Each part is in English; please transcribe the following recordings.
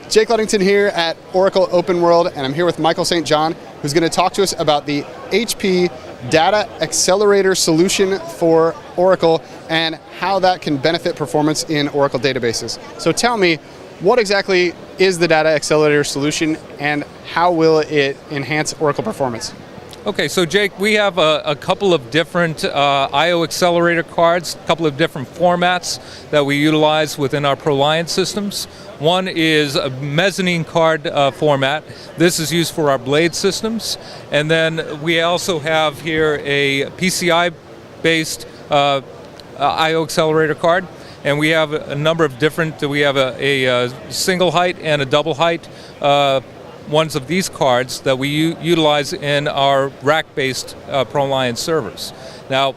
Jake Ludington here at Oracle Open World, and I'm here with Michael St. John, who's going to talk to us about the HP Data Accelerator Solution for Oracle and how that can benefit performance in Oracle databases. So tell me, what exactly is the Data Accelerator Solution and how will it enhance Oracle performance? Okay, so Jake, we have a couple of different I/O accelerator cards, a couple of different formats that we utilize within our ProLiant systems. One is a mezzanine card format. This is used for our blade systems. And then we also have here a PCI-based I/O accelerator card. And we have a number of different, we have a single height and a double height ones of these cards that we utilize in our rack-based ProLiant servers. Now,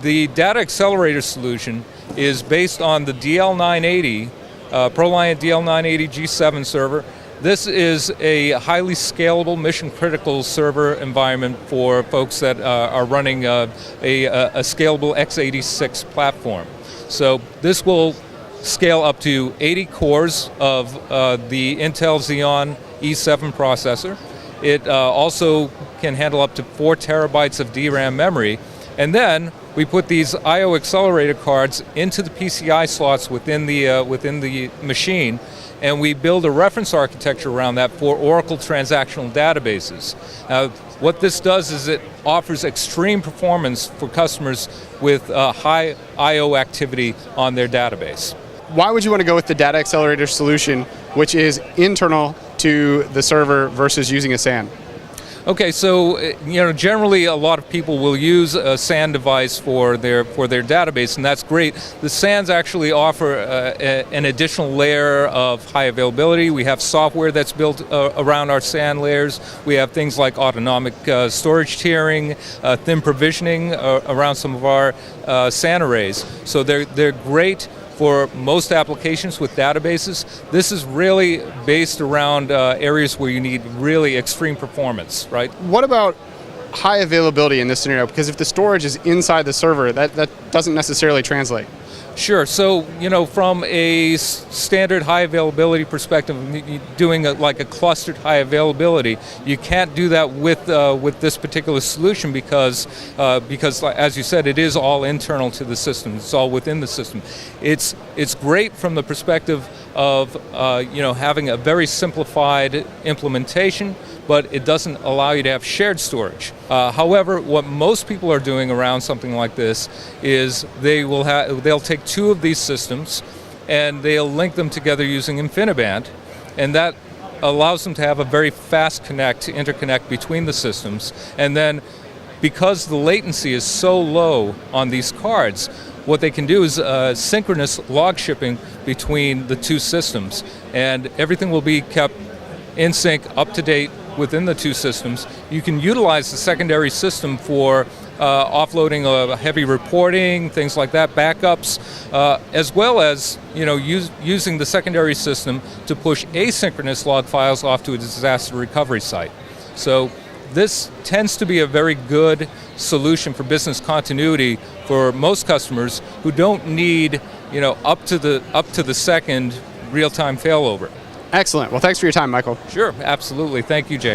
the Data Accelerator Solution is based on the DL980, ProLiant DL980 G7 server. This is a highly scalable, mission-critical server environment for folks that are running a scalable x86 platform. So this will scale up to 80 cores of the Intel Xeon E7 processor. It also can handle up to 4 terabytes of DRAM memory. And then we put these I/O accelerator cards into the PCI slots within the machine, and we build a reference architecture around that for Oracle transactional databases. Now, what this does is it offers extreme performance for customers with high I/O activity on their database. Why would you want to go with the Data Accelerator Solution, which is internal to the server versus using a SAN? Okay, so generally a lot of people will use a SAN device for their database, and that's great. The SANs actually offer an additional layer of high availability. We have software that's built around our SAN layers. We have things like autonomic storage tiering, thin provisioning around some of our SAN arrays. So they're great for most applications with databases. This is really based around areas where you need really extreme performance, right? What about high availability in this scenario? Because if the storage is inside the server, that doesn't necessarily translate. Sure. So, from a standard high availability perspective, doing like a clustered high availability, you can't do that with this particular solution because, as you said, it is all internal to the system. It's all within the system. It's great from the perspective of having a very simplified implementation, but it doesn't allow you to have shared storage. However, what most people are doing around something like this is they'll take 2 of these systems and they'll link them together using InfiniBand, and that allows them to have a very fast interconnect between the systems. And then, because the latency is so low on these cards, what they can do is synchronous log shipping between the 2 systems, and everything will be kept in sync, up to date within the 2 systems. You can utilize the secondary system for offloading heavy reporting, things like that, backups, as well as using the secondary system to push asynchronous log files off to a disaster recovery site. So this tends to be a very good solution for business continuity for most customers who don't need up to the second real-time failover. Excellent. Well, thanks for your time, Michael. Sure, absolutely. Thank you, Jake.